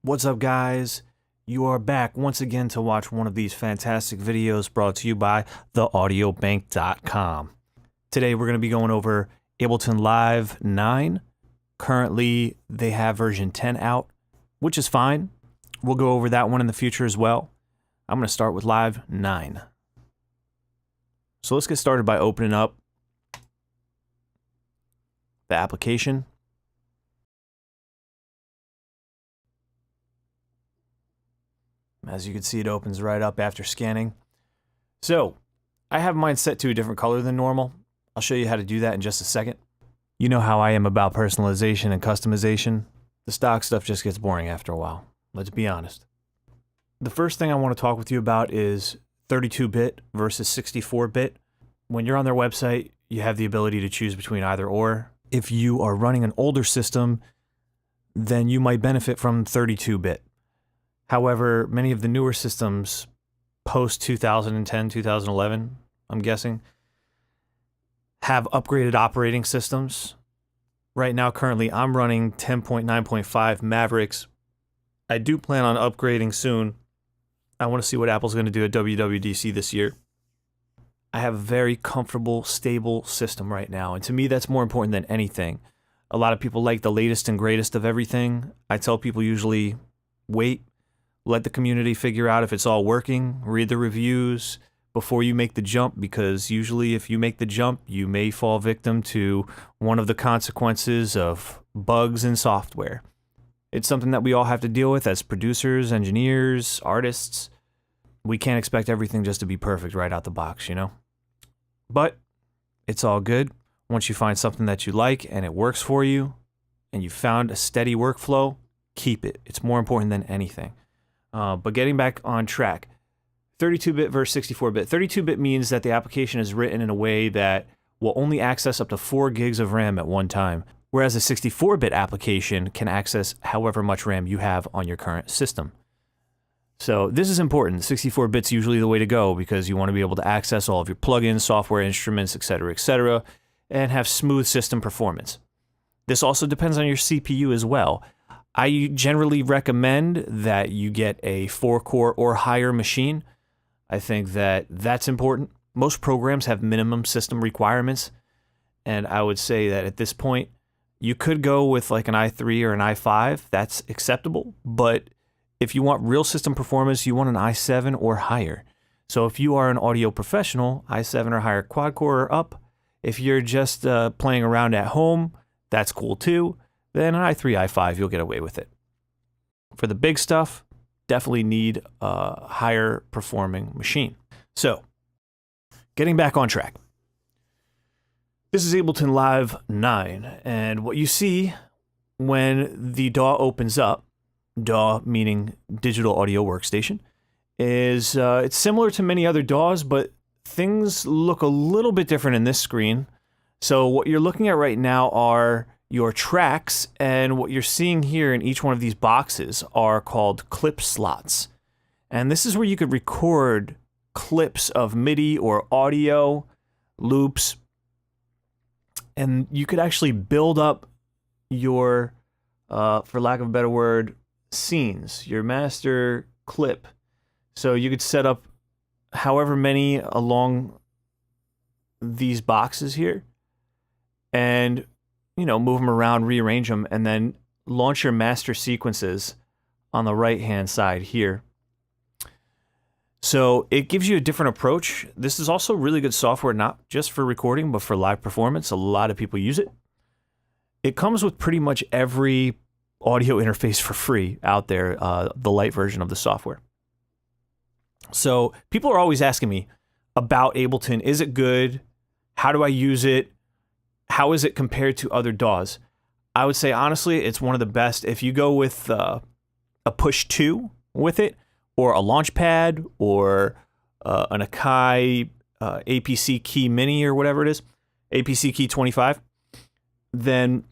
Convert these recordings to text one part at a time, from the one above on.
What's up, guys? You are back once again to watch one of these fantastic videos brought to you by theaudiobank.com. Today we're going to be going over Ableton Live 9. Currently, they have version 10 out, which is fine. We'll go over that one in the future as well. I'm going to start with Live 9. So let's get started by opening up the application. As you can see, it opens right up after scanning. So, I have mine set to a different color than normal. I'll show you how to do that in just a second. You know how I am about personalization and customization. The stock stuff just gets boring after a while. Let's be honest. The first thing I want to talk with you about is 32-bit versus 64-bit. When you're on their website, you have the ability to choose between either or. If you are running an older system, then you might benefit from 32-bit. However, many of the newer systems post 2010, 2011, I'm guessing, have upgraded operating systems. Right now, currently, I'm running 10.9.5 Mavericks. I do plan on upgrading soon. I want to see what Apple's going to do at WWDC this year. I have a very comfortable, stable system right now, and to me, that's more important than anything. A lot of people like the latest and greatest of everything. I tell people usually, wait, let the community figure out if it's all working, read the reviews before you make the jump, because usually if you make the jump, you may fall victim to one of the consequences of bugs in software. It's something that we all have to deal with as producers, engineers, artists. We can't expect everything just to be perfect right out the box, you know? But it's all good. Once you find something that you like and it works for you, and you found a steady workflow, keep it. It's more important than anything. But getting back on track, 32-bit versus 64-bit. 32-bit means that the application is written in a way that will only access up to 4 gigs of RAM at one time, whereas a 64-bit application can access however much RAM you have on your current system. So this is important. 64-bit's usually the way to go because you want to be able to access all of your plugins, software, instruments, etc., and have smooth system performance. This also depends on your CPU as well. I generally recommend that you get a 4-core or higher machine. I think that that's important. Most programs have minimum system requirements, and I would say that at this point, you could go with like an i3 or an i5. That's acceptable, but if you want real system performance, you want an i7 or higher. So if you are an audio professional, i7 or higher quad-core or up. If you're just playing around at home, that's cool too. Then an i3, i5, you'll get away with it. For the big stuff, definitely need a higher performing machine. So, getting back on track. This is Ableton Live 9, and what you see when the DAW opens up, DAW meaning Digital Audio Workstation, is it's similar to many other DAWs, but things look a little bit different in this screen. So what you're looking at right now are your tracks, and what you're seeing here in each one of these boxes are called clip slots. And this is where you could record clips of MIDI or audio, loops, and you could actually build up your, for lack of a better word, scenes, your master clip. So you could set up however many along these boxes here, and move them around, rearrange them, and then launch your master sequences on the right-hand side here. So it gives you a different approach. This is also really good software, not just for recording, but for live performance. A lot of people use it. It comes with pretty much every audio interface for free out there, the light version of the software. So people are always asking me about Ableton. Is it good? How do I use it? How is it compared to other DAWs? I would say, honestly, it's one of the best. If you go with a Push 2 with it, or a Launchpad, or an Akai APC Key Mini, or whatever it is, APC Key 25, then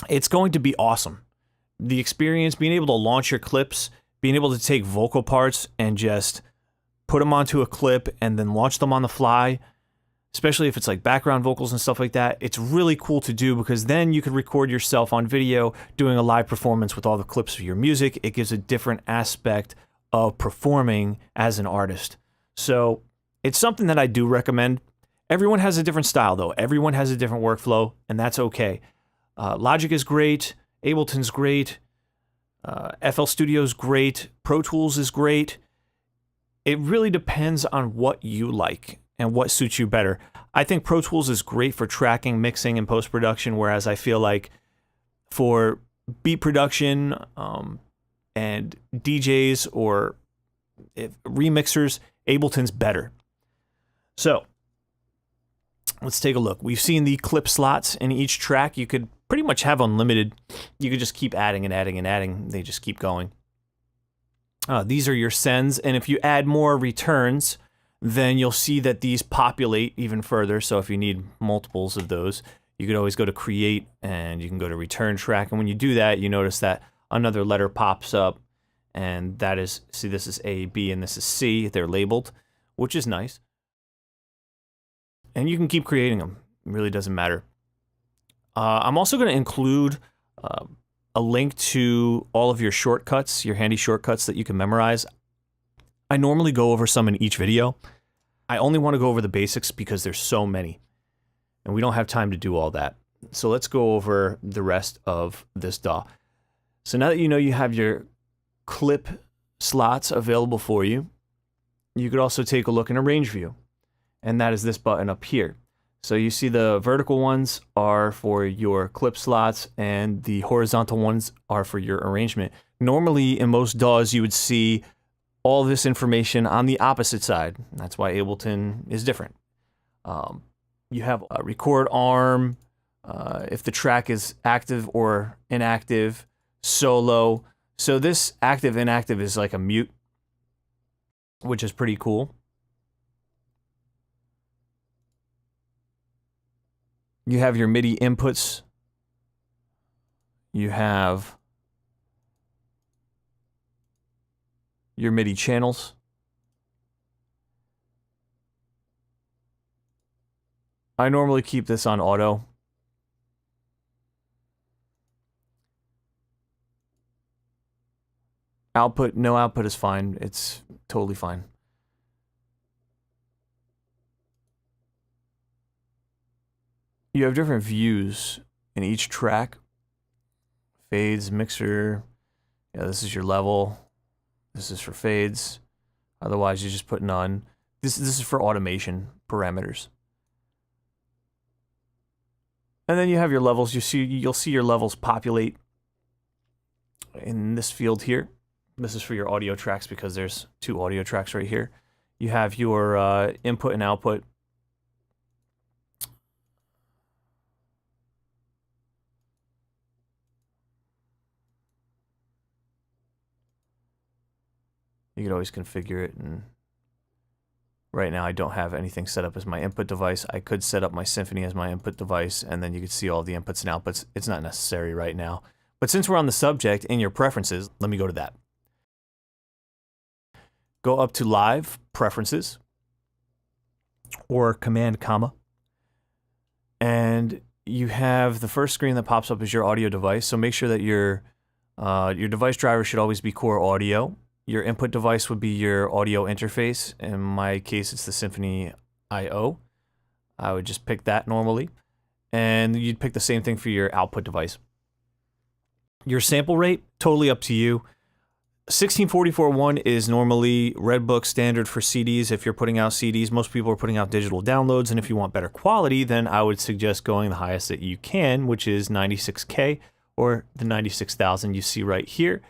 it's going to be awesome. The experience, being able to launch your clips, being able to take vocal parts and just put them onto a clip and then launch them on the fly, especially if it's like background vocals and stuff like that. It's really cool to do because then you could record yourself on video doing a live performance with all the clips of your music. It gives a different aspect of performing as an artist. So it's something that I do recommend. Everyone has a different style though. Everyone has a different workflow, and that's okay. Logic is great. Ableton's great. FL Studio's great. Pro Tools is great. It really depends on what you like and what suits you better. I think Pro Tools is great for tracking, mixing, and post-production, whereas I feel like for beat production and DJs or remixers, Ableton's better. So let's take a look. We've seen the clip slots in each track. You could pretty much have unlimited. You could just keep adding and adding and adding. They just keep going. These are your sends, and if you add more returns, then you'll see that these populate even further. So if you need multiples of those, you could always go to create and you can go to return track. And when you do that, you notice that another letter pops up, and that is, see, this is A, B, and this is C. They're labeled, which is nice. And you can keep creating them. It really doesn't matter. I'm also going to include a link to all of your shortcuts, your handy shortcuts that you can memorize. I normally go over some in each video. I only want to go over the basics because there's so many, and we don't have time to do all that. So let's go over the rest of this DAW. So now that you know you have your clip slots available for you, you could also take a look in Arrange View, and that is this button up here. So you see the vertical ones are for your clip slots and the horizontal ones are for your arrangement. Normally in most DAWs you would see all this information on the opposite side. That's why Ableton is different. You have a record arm, if the track is active or inactive, solo. So this active inactive is like a mute, which is pretty cool. You have your MIDI inputs. You have your MIDI channels. I normally keep this on auto. Output, no output is fine. It's totally fine. You have different views in each track. Fades, mixer. Yeah, this is your level. This is for fades. Otherwise, you just put none. This is for automation parameters. And then you have your levels. You'll see your levels populate in this field here. This is for your audio tracks because there's 2 audio tracks right here. You have your input and output. You could always configure it, and right now I don't have anything set up as my input device. I could set up my Symphony as my input device, and then you could see all the inputs and outputs. It's not necessary right now. But since we're on the subject, in your preferences, let me go to that. Go up to Live, Preferences, or Command, comma, and you have the first screen that pops up is your audio device. So make sure that your device driver should always be core audio. Your input device would be your audio interface. In my case, it's the Symphony I/O. I would just pick that normally. And you'd pick the same thing for your output device. Your sample rate, totally up to you. 1644.1 is normally Redbook standard for CDs. If you're putting out CDs, most people are putting out digital downloads. And if you want better quality, then I would suggest going the highest that you can, which is 96K or the 96,000 you see right here.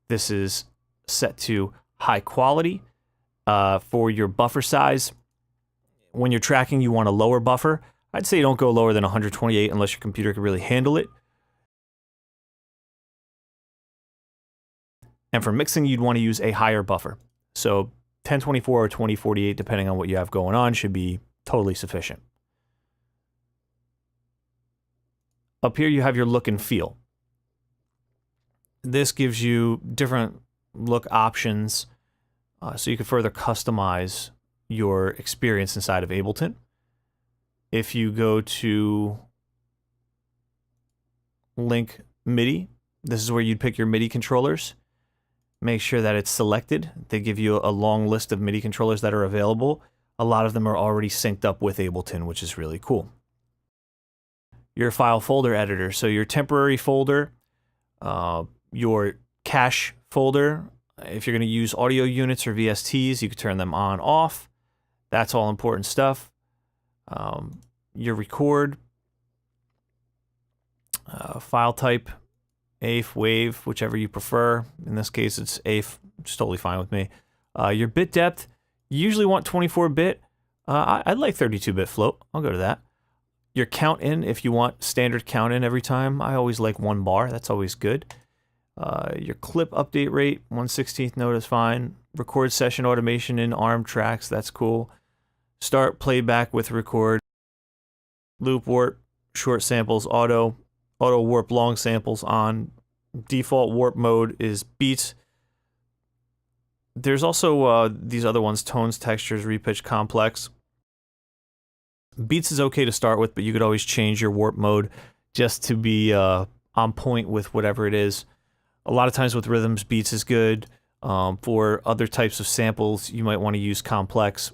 This is set to high quality. For your buffer size, when you're tracking, you want a lower buffer. I'd say don't go lower than 128 unless your computer can really handle it. And for mixing, you'd want to use a higher buffer. So 1024 or 2048, depending on what you have going on, should be totally sufficient. Up here, you have your look and feel. This gives you different look options, so you can further customize your experience inside of Ableton. if you go to link MIDI, this is where you'd pick your MIDI controllers. Make sure that it's selected. They give you a long list of MIDI controllers that are available. A lot of them are already synced up with Ableton, which is really cool. Your file folder editor. So your temporary folder, your cache folder, if you're going to use audio units or VSTs, you can turn them on, off. That's all important stuff. Your record, file type, AIF, WAV, whichever you prefer. In this case, it's AIF. It's totally fine with me. Your bit depth, you usually want 24-bit. I'd like 32-bit float. I'll go to that. Your count in, if you want standard count in every time. I always like 1 bar. That's always good. Your clip update rate, 1/16 note is fine. Record session automation in ARM tracks. That's cool. Start playback with record. Loop warp, short samples, auto warp long samples on. Default warp mode is beats. There's also these other ones, tones, textures, repitch, complex. Beats is okay to start with, but you could always change your warp mode just to be on point with whatever it is. A lot of times with rhythms, beats is good. For other types of samples, you might want to use complex.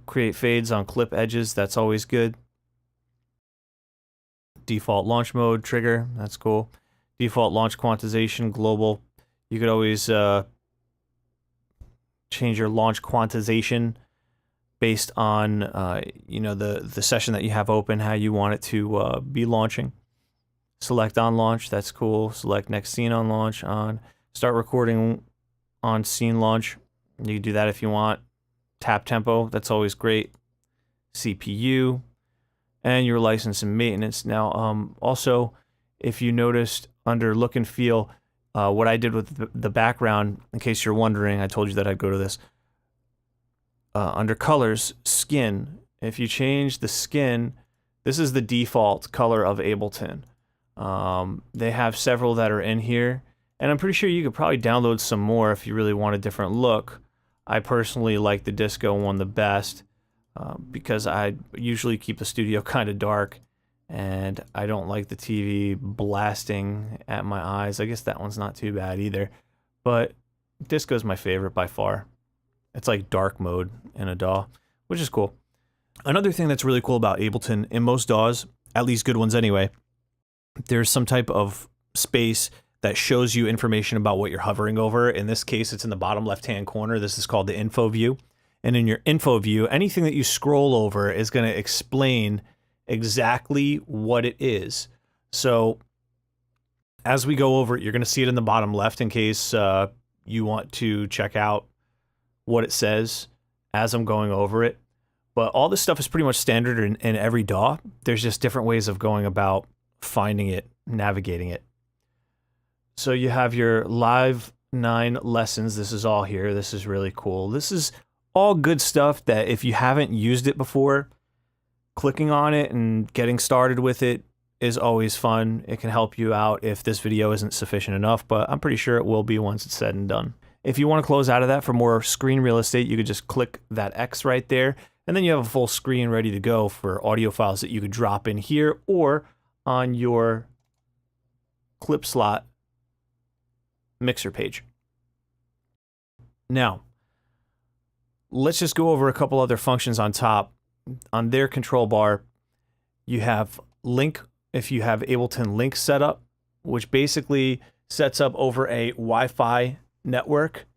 Create fades on clip edges, that's always good. Default launch mode, trigger, that's cool. Default launch quantization, global. You could always change your launch quantization based on you know, the session that you have open, how you want it to be launching. Select on launch, that's cool. Select next scene on launch, on. Start recording on scene launch. You can do that if you want. Tap tempo, that's always great. CPU, and your license and maintenance. Now, also, if you noticed under look and feel, what I did with the background, in case you're wondering, I told you that I'd go to this. Under colors, skin, if you change the skin, this is the default color of Ableton. They have several that are in here, and I'm pretty sure you could probably download some more if you really want a different look. I personally like the disco one the best because I usually keep the studio kind of dark, and I don't like the TV blasting at my eyes. I guess that one's not too bad either, but disco's my favorite by far. It's like dark mode in a DAW, which is cool. Another thing that's really cool about Ableton, in most DAWs, at least good ones anyway, there's some type of space that shows you information about what you're hovering over. In this case, it's in the bottom left-hand corner. This is called the info view. And in your info view, anything that you scroll over is going to explain exactly what it is. So as we go over it, you're going to see it in the bottom left in case you want to check out what it says as I'm going over it. But all this stuff is pretty much standard in every DAW. There's just different ways of going about finding it, navigating it. So you have your live 9 lessons. This is all here. This is really cool. This is all good stuff that if you haven't used it before, clicking on it and getting started with it is always fun. It can help you out if this video isn't sufficient enough, but I'm pretty sure it will be once it's said and done. If you want to close out of that for more screen real estate, you could just click that X right there, and then you have a full screen ready to go for audio files that you could drop in here or on your clip slot mixer page. Now, let's just go over a couple other functions on top. On their control bar, you have link, if you have Ableton Link set up, which basically sets up over a Wi-Fi network,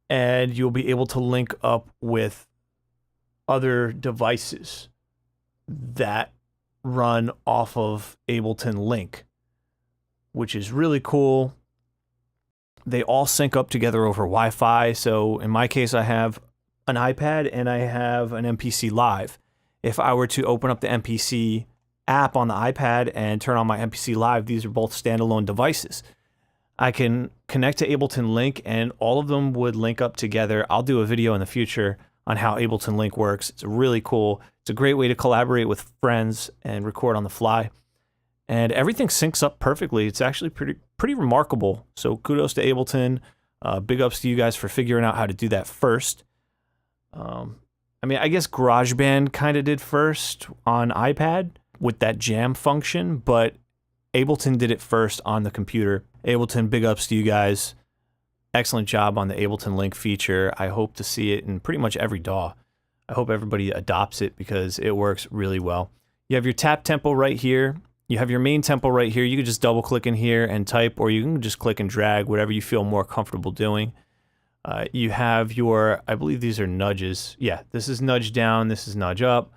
and you'll be able to link up with other devices that run off of Ableton Link, which is really cool. They all sync up together over Wi-Fi. So in my case, I have an iPad and I have an MPC Live. If I were to open up the MPC app on the iPad and turn on my MPC Live, these are both standalone devices. I can connect to Ableton Link and all of them would link up together. I'll do a video in the future on how Ableton Link works. It's really cool. It's a great way to collaborate with friends and record on the fly. And everything syncs up perfectly. It's actually pretty remarkable. So kudos to Ableton. Big ups to you guys for figuring out how to do that first. I mean, I guess GarageBand kind of did first on iPad with that jam function, but Ableton did it first on the computer. Ableton, big ups to you guys. Excellent job on the Ableton Link feature. I hope to see it in pretty much every DAW. I hope everybody adopts it because it works really well. You have your tap tempo right here. You have your main tempo right here. You can just double click in here and type, or you can just click and drag, whatever you feel more comfortable doing. You have your, I believe these are nudges. Yeah, this is nudge down, this is nudge up.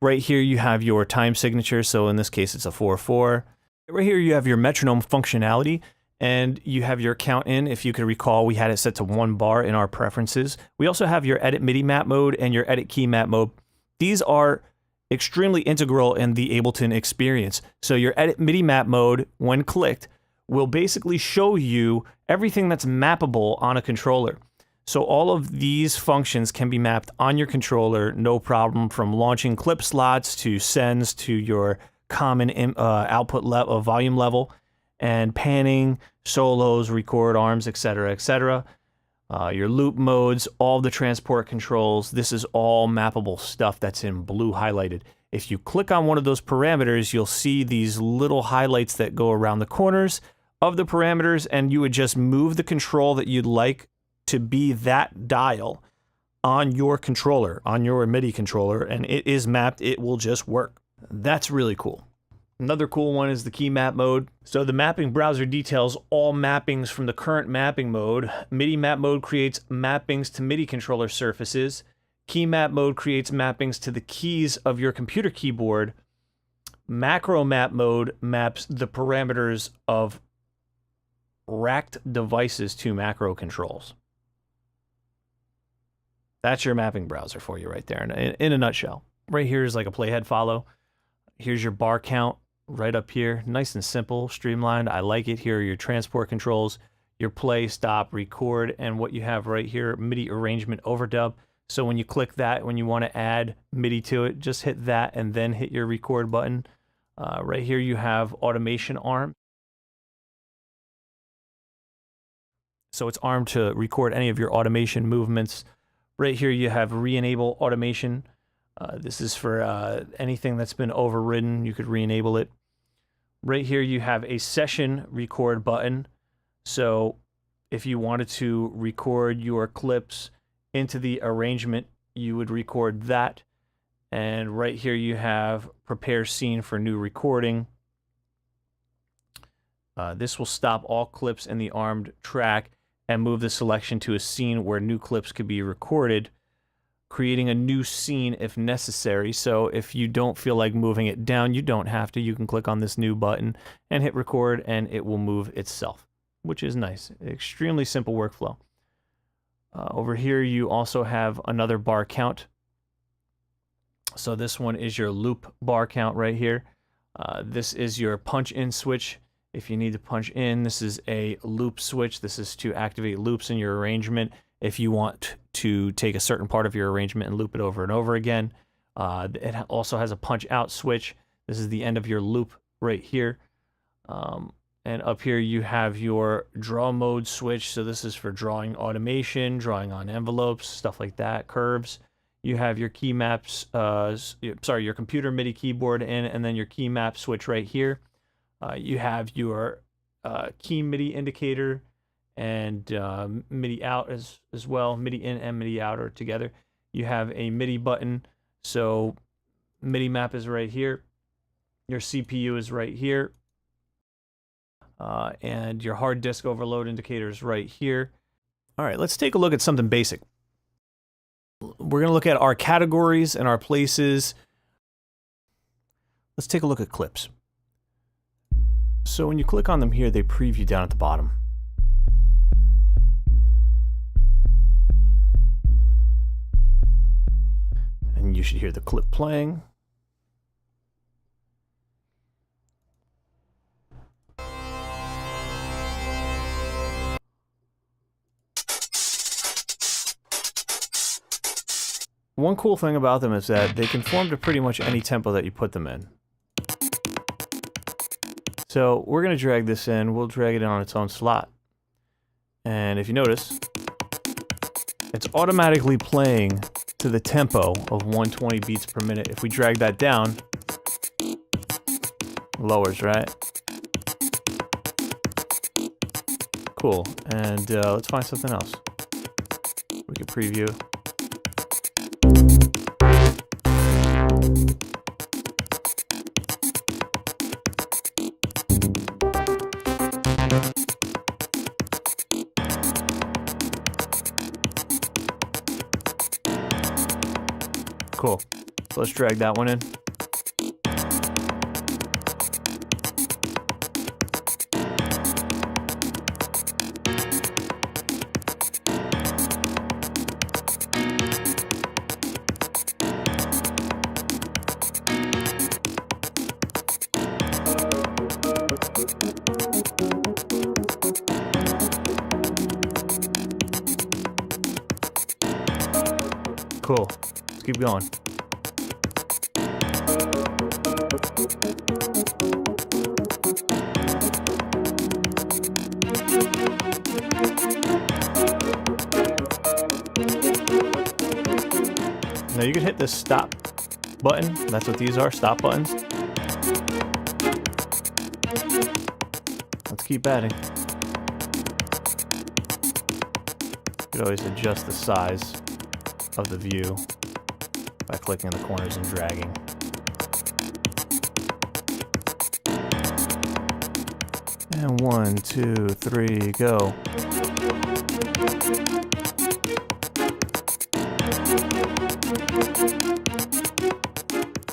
Right here you have your time signature, so in this case it's a 4/4. Right here you have your metronome functionality, and you have your count in. If you could recall, we had it set to 1 bar in our preferences. We also have your edit MIDI map mode and your edit key map mode. These are extremely integral in the Ableton experience. So your edit MIDI map mode, when clicked, will basically show you everything that's mappable on a controller. So all of these functions can be mapped on your controller, no problem, from launching clip slots to sends to your common output level, volume level, and panning, solos, record arms, etc., etc. Your loop modes, all the transport controls, this is all mappable stuff that's in blue highlighted. If you click on one of those parameters, you'll see these little highlights that go around the corners of the parameters, and you would just move the control that you'd like to be that dial on your controller, on your MIDI controller, and it is mapped, it will just work. That's really cool. Another cool one is the key map mode. So the mapping browser details all mappings from the current mapping mode. MIDI map mode creates mappings to MIDI controller surfaces. Key map mode creates mappings to the keys of your computer keyboard. Macro map mode maps the parameters of racked devices to macro controls. That's your mapping browser for you right there in a nutshell. Right here is like a playhead follow. Here's your bar count right up here. Nice and simple, streamlined. I like it. Here are your transport controls, your play, stop, record, and what you have right here, MIDI arrangement overdub. So when you click that, when you want to add MIDI to it, just hit that and then hit your record button. Right here you have automation arm. So it's armed to record any of your automation movements. Right here you have re-enable automation. This is for anything that's been overridden, you could re-enable it. Right here you have a session record button. So if you wanted to record your clips into the arrangement, you would record that. And right here you have prepare scene for new recording. This will stop all clips in the armed track and move the selection to a scene where new clips could be recorded, creating a new scene if necessary. So if you don't feel like moving it down, you don't have to. You can click on this new button and hit record and it will move itself, which is nice. Extremely simple workflow. Over here you also have another bar count. So this one is your loop bar count right here. This is your punch in switch. If you need to punch in, this is a loop switch. This is to activate loops in your arrangement. If you want to take a certain part of your arrangement and loop it over and over again. It also has a punch out switch. This is the end of your loop right here. And up here you have your draw mode switch. So this is for drawing automation, drawing on envelopes, stuff like that, curves. You have your key maps, your computer MIDI keyboard in, and then your key map switch right here. You have your key MIDI indicator and MIDI out as well. MIDI in and MIDI out are together. You have a MIDI button. So MIDI map is right here. Your CPU is right here. And your hard disk overload indicator is right here. All right, let's take a look at something basic. We're going to look at our categories and our places. Let's take a look at clips. So when you click on them here, they preview down at the bottom. And you should hear the clip playing. One cool thing about them is that they conform to pretty much any tempo that you put them in. So we're going to drag this in. We'll drag it in on its own slot. And if you notice, it's automatically playing to the tempo of 120 beats per minute. If we drag that down, lowers, right? Cool. And let's find something else. We can preview. Cool. So let's drag that one in. Cool. Let's keep going. Now you can hit the stop button. That's what these are, stop buttons. Let's keep adding. You could always adjust the size of the view by clicking the corners and dragging. And 1, 2, 3, go.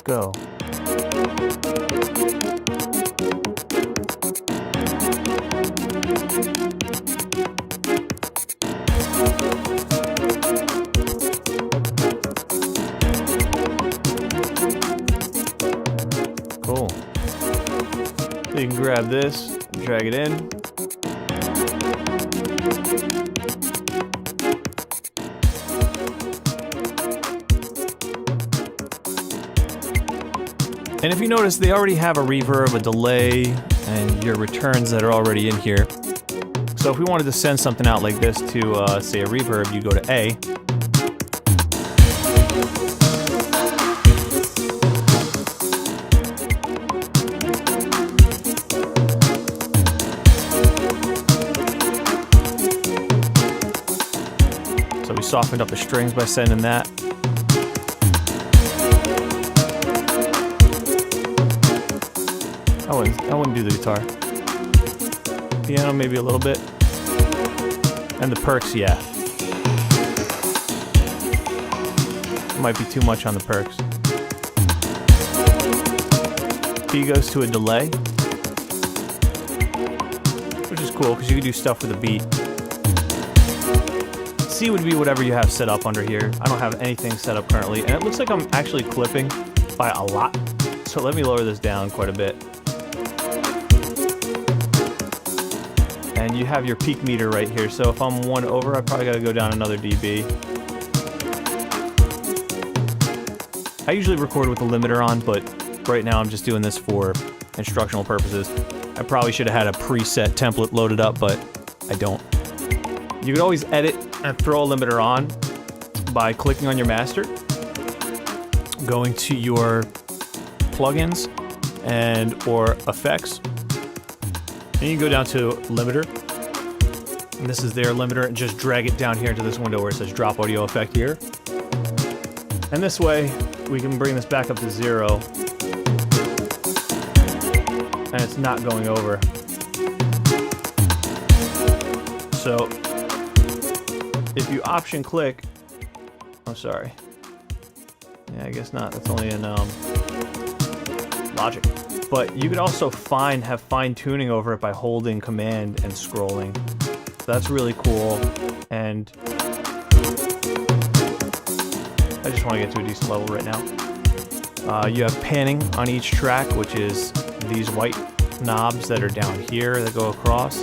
Go. Cool. So you can grab this, drag it in. And if you notice, they already have a reverb, a delay, and your returns that are already in here. So if we wanted to send something out like this to, say, a reverb, you go to A. So we softened up the strings by sending that. I wouldn't do the guitar. Piano, maybe a little bit. And the perks, yeah. Might be too much on the perks. B goes to a delay, which is cool because you can do stuff with a beat. C would be whatever you have set up under here. I don't have anything set up currently, and it looks like I'm actually clipping by a lot. So let me lower this down quite a bit. And you have your peak meter right here, so if I'm 1 over, I probably gotta go down another dB. I usually record with the limiter on, but right now I'm just doing this for instructional purposes. I probably should have had a preset template loaded up, but I don't. You could always edit and throw a limiter on by clicking on your master, going to your plugins and or effects. And you can go down to limiter, and this is their limiter, and just drag it down here into this window where it says drop audio effect here. And this way, we can bring this back up to 0, and it's not going over. So, if you option click, oh sorry, yeah I guess not, that's only in Logic. But you could also have fine tuning over it by holding command and scrolling. So that's really cool. And I just want to get to a decent level right now. You have panning on each track, which is these white knobs that are down here that go across.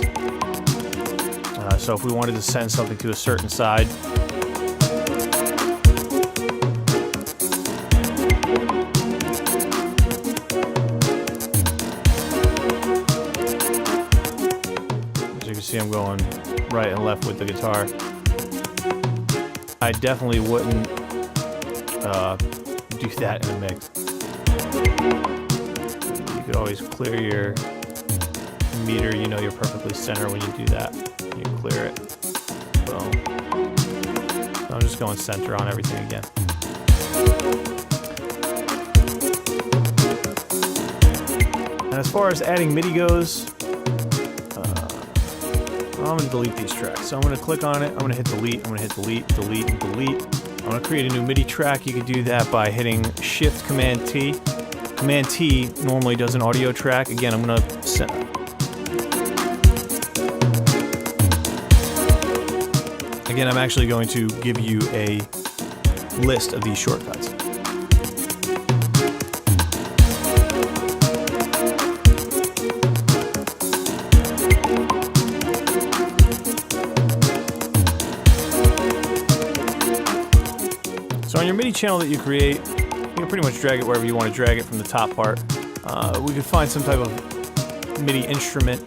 So if we wanted to send something to a certain side, see I'm going right and left with the guitar. I definitely wouldn't do that in a mix. You could always clear your meter. You know you're perfectly center when you do that. You clear it. Boom. So I'm just going center on everything again. And as far as adding MIDI goes, I'm going to delete these tracks. So I'm going to click on it. I'm going to hit delete. I'm going to hit delete, delete, and delete. I'm going to create a new MIDI track. You could do that by hitting Shift Command T. Command T normally does an audio track. Again, I'm going to set. Again, I'm actually going to give you a list of these shortcuts. So on your MIDI channel that you create, you can pretty much drag it wherever you want to drag it from the top part. We could find some type of MIDI instrument.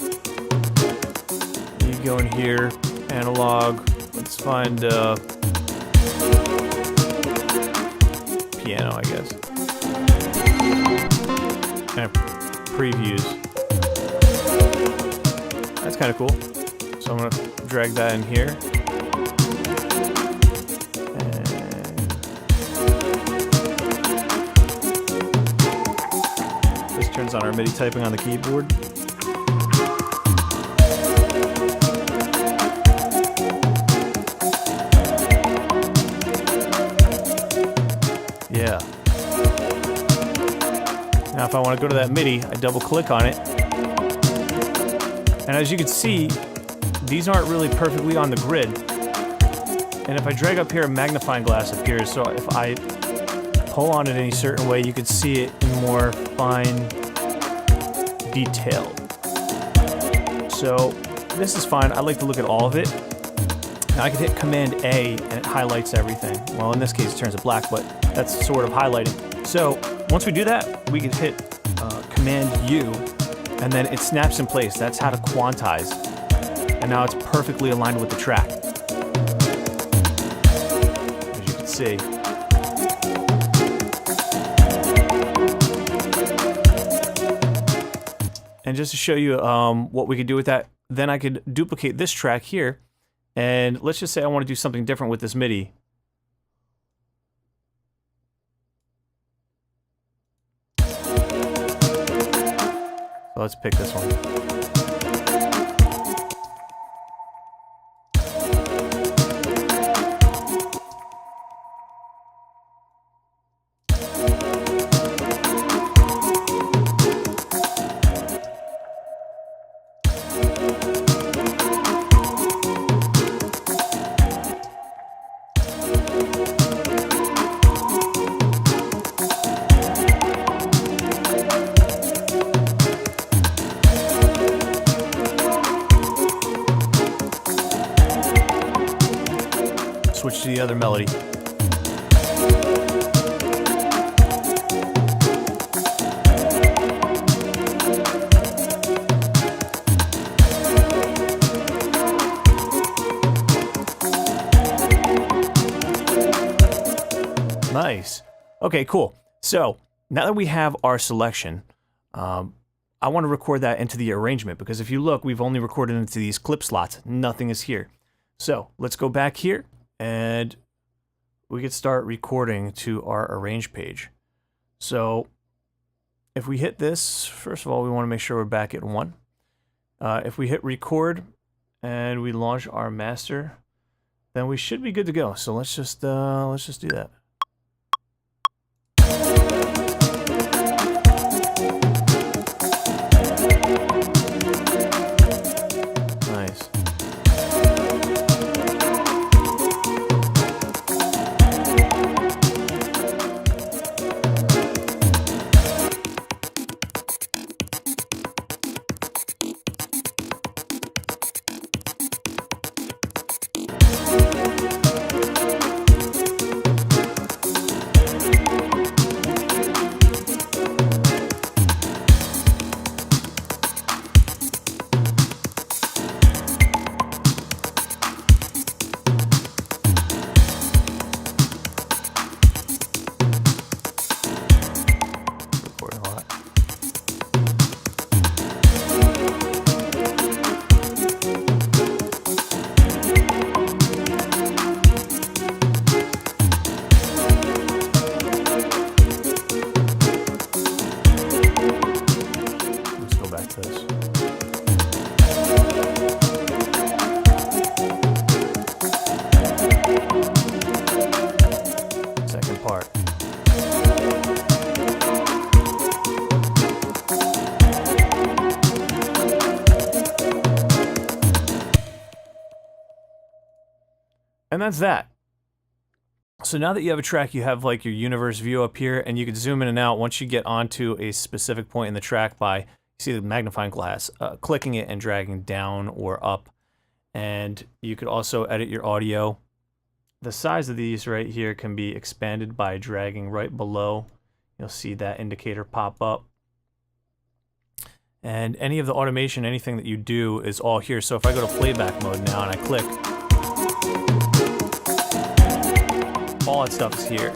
You go in here, analog. Let's find piano, I guess. And previews. That's kind of cool. So I'm going to drag that in here. Turns on our MIDI typing on the keyboard. Yeah. Now if I want to go to that MIDI, I double click on it. And as you can see, these aren't really perfectly on the grid. And if I drag up here, a magnifying glass appears. So if I pull on it any certain way, you could see it in more fine detailed. So this is fine. I like to look at all of it. Now I can hit Command A and it highlights everything. Well, in this case it turns it black, but that's sort of highlighting. So once we do that, we can hit Command U and then it snaps in place. That's how to quantize. And now it's perfectly aligned with the track. As you can see. And just to show you what we could do with that, then I could duplicate this track here. And let's just say I want to do something different with this MIDI. So let's pick this one. Switch to the other melody. Nice. Okay, cool. So now that we have our selection, I want to record that into the arrangement because if you look, we've only recorded into these clip slots. Nothing is here. So let's go back here. And we could start recording to our arrange page. So if we hit this, first of all, we want to make sure we're back at 1. If we hit record and we launch our master, then we should be good to go. So let's just do that. Nice. And that's that. So now that you have a track, you have like your universe view up here, and you can zoom in and out once you get onto a specific point in the track by, you see the magnifying glass, clicking it and dragging down or up. And you could also edit your audio. The size of these right here can be expanded by dragging right below. You'll see that indicator pop up. And any of the automation, anything that you do is all here. So if I go to playback mode now and I click, all that stuff is here.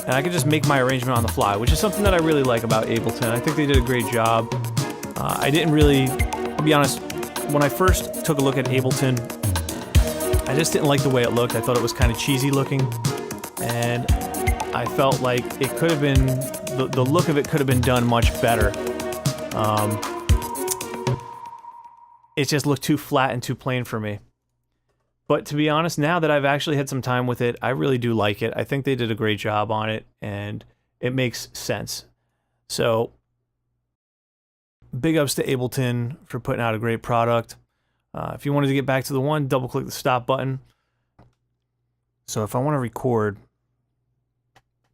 And I can just make my arrangement on the fly, which is something that I really like about Ableton. I think they did a great job. I didn't really, to be honest, when I first took a look at Ableton, I just didn't like the way it looked. I thought it was kind of cheesy looking. And I felt like it could have been, the look of it could have been done much better. It just looked too flat and too plain for me. But to be honest, now that I've actually had some time with it, I really do like it. I think they did a great job on it, and it makes sense. So, big ups to Ableton for putting out a great product. If you wanted to get back to the one, double-click the stop button. So if I want to record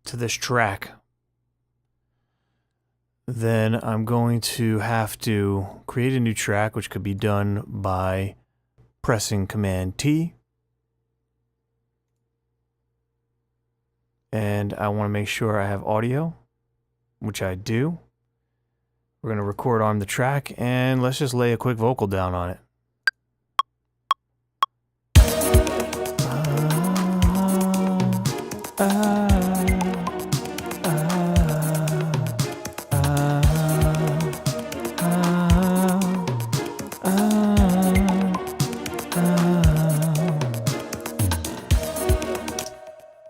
to this track, then I'm going to have to create a new track, which could be done by pressing Command T. And I want to make sure I have audio, which I do. We're going to record on the track, and let's just lay a quick vocal down on it.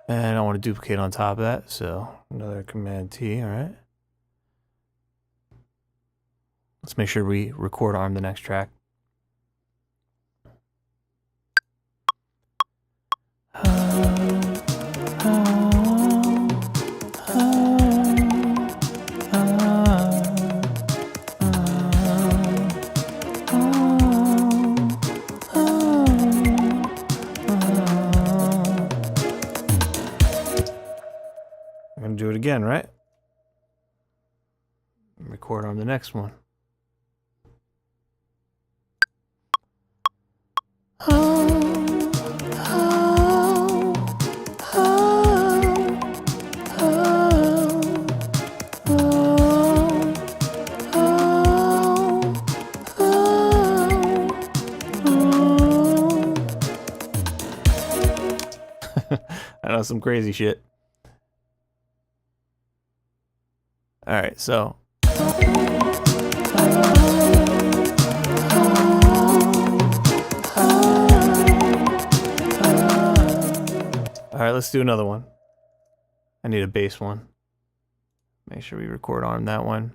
And I want to duplicate on top of that, so another Command T, all right. Let's make sure we record on the next track. I'm going to do it again, right? Record on the next one. I know, some crazy shit. All right, so. All right, let's do another one. I need a bass one. Make sure we record on that one.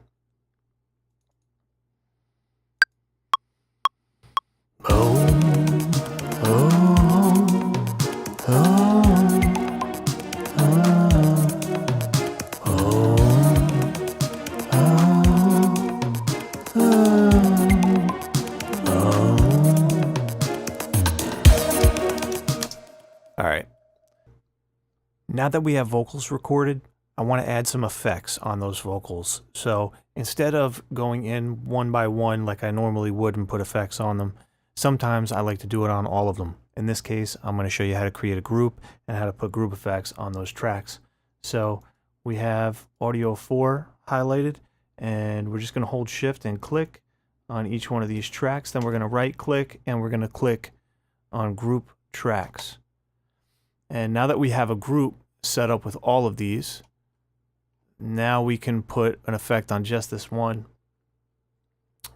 Oh, oh, oh, All right. Now that we have vocals recorded, I want to add some effects on those vocals. So instead of going in one by one like I normally would and put effects on them, sometimes I like to do it on all of them. In this case, I'm going to show you how to create a group and how to put group effects on those tracks. So we have Audio 4 highlighted, and we're just going to hold Shift and click on each one of these tracks. Then we're going to right click and we're going to click on Group Tracks. And now that we have a group set up with all of these, now we can put an effect on just this one.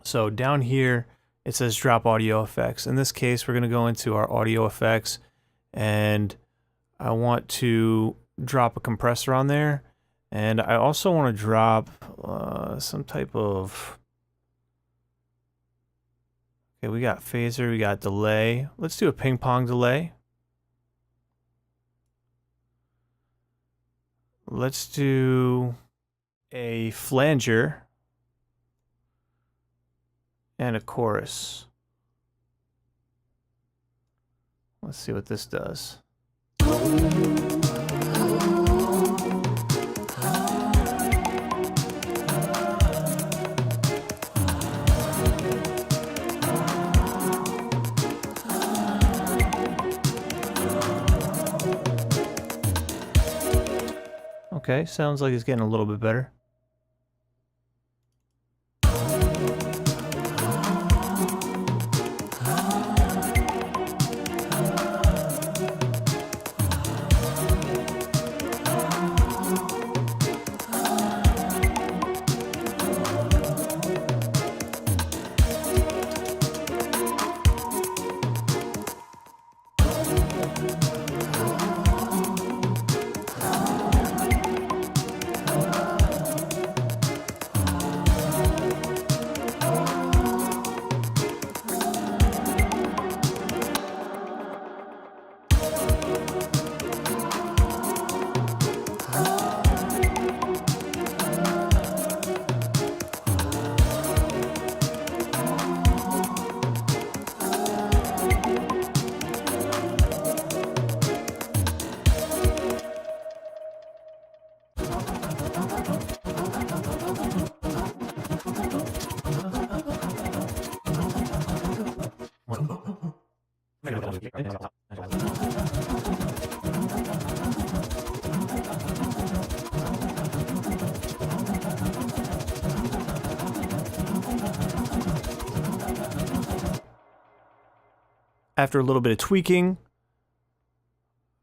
So down here, it says drop audio effects. In this case, we're going to go into our audio effects, and I want to drop a compressor on there. And I also want to drop some type of, okay, we got phaser, we got delay. Let's do a ping pong delay. Let's do a flanger and a chorus. Let's see what this does. Okay, sounds like it's getting a little bit better. After a little bit of tweaking,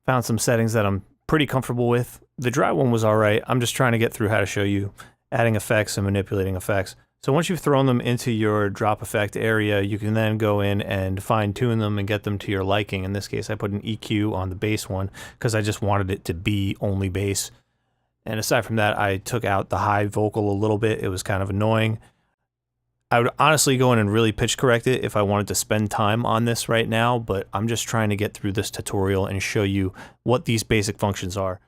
found some settings that I'm pretty comfortable with. The dry one was all right. I'm just trying to get through how to show you adding effects and manipulating effects. So once you've thrown them into your drop effect area, you can then go in and fine tune them and get them to your liking. In this case, I put an EQ on the bass one because I just wanted it to be only bass. And aside from that, I took out the high vocal a little bit. It was kind of annoying. I would honestly go in and really pitch correct it if I wanted to spend time on this right now, but I'm just trying to get through this tutorial and show you what these basic functions are.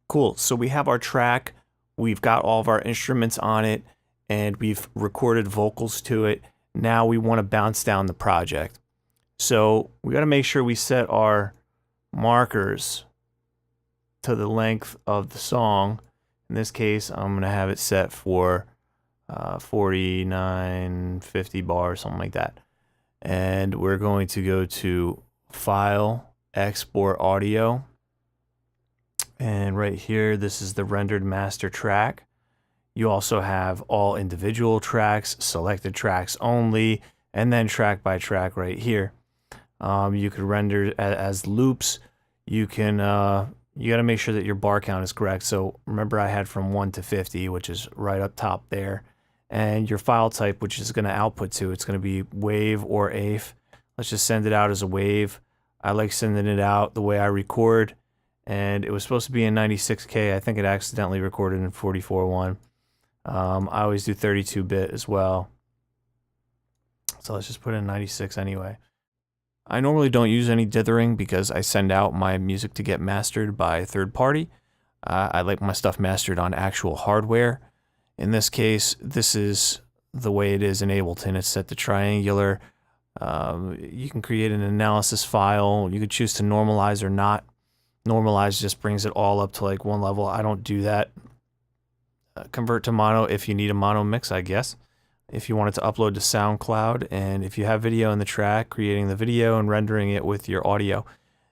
Cool, so we have our track, we've got all of our instruments on it, and we've recorded vocals to it. Now we want to bounce down the project. So we got to make sure we set our markers to the length of the song. In this case, I'm going to have it set for 49, 50 bars, something like that. And we're going to go to File, Export Audio. And right here, this is the rendered master track. You also have all individual tracks, selected tracks only, and then track by track right here. You could render as loops. You can you got to make sure that your bar count is correct. So remember, I had from 1 to 50, which is right up top there. And your file type, which is going to output to, it's going to be WAV or AIF. Let's just send it out as a WAV. I like sending it out the way I record, and it was supposed to be in 96K. I think it accidentally recorded in 44.1. I always do 32-bit as well. So let's just put in 96 anyway. I normally don't use any dithering because I send out my music to get mastered by a third party. I like my stuff mastered on actual hardware. In this case, this is the way it is in Ableton. It's set to triangular. You can create an analysis file. You could choose to normalize or not. Normalize just brings it all up to like one level. I don't do that. Convert to mono if you need a mono mix, I guess. If you wanted to upload to SoundCloud, and if you have video in the track, creating the video and rendering it with your audio.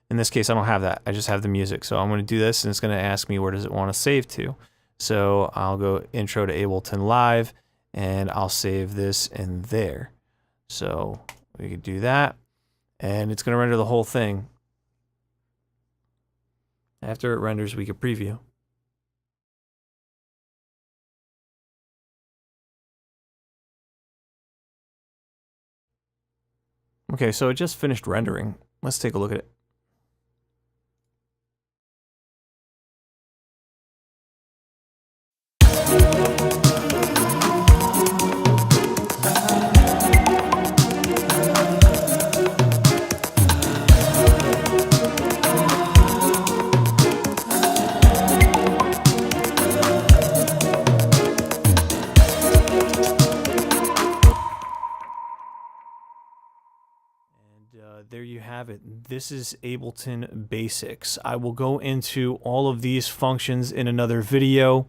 In this case, I don't have that. I just have the music. So I'm going to do this, and it's going to ask me where does it want to save to. So I'll go intro to Ableton Live, and I'll save this in there. So we could do that, and it's going to render the whole thing. After it renders, we could preview. Okay, so it just finished rendering. Let's take a look at it. There you have it. This is Ableton Basics. I will go into all of these functions in another video.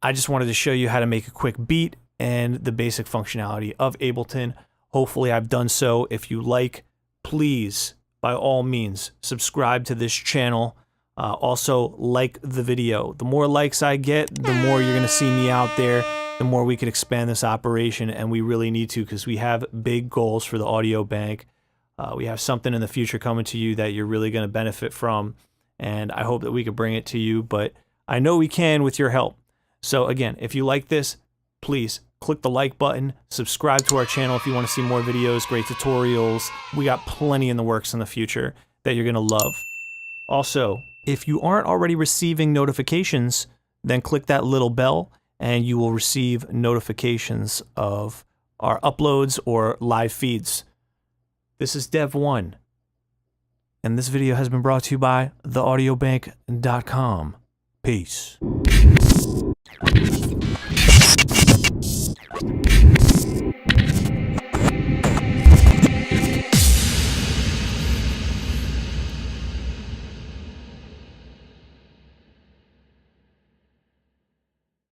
I just wanted to show you how to make a quick beat and the basic functionality of Ableton. Hopefully I've done so. If you like, please, by all means, subscribe to this channel. Also, like the video. The more likes I get, the more you're going to see me out there, the more we can expand this operation, and we really need to because we have big goals for the audio bank. We have something in the future coming to you that you're really going to benefit from, and I hope that we can bring it to you, but I know we can with your help. So again, if you like this, please click the like button, subscribe to our channel if you want to see more videos, great tutorials. We got plenty in the works in the future that you're going to love. Also, if you aren't already receiving notifications, then click that little bell and you will receive notifications of our uploads or live feeds. This is Dev1, and this video has been brought to you by theaudiobank.com. Peace.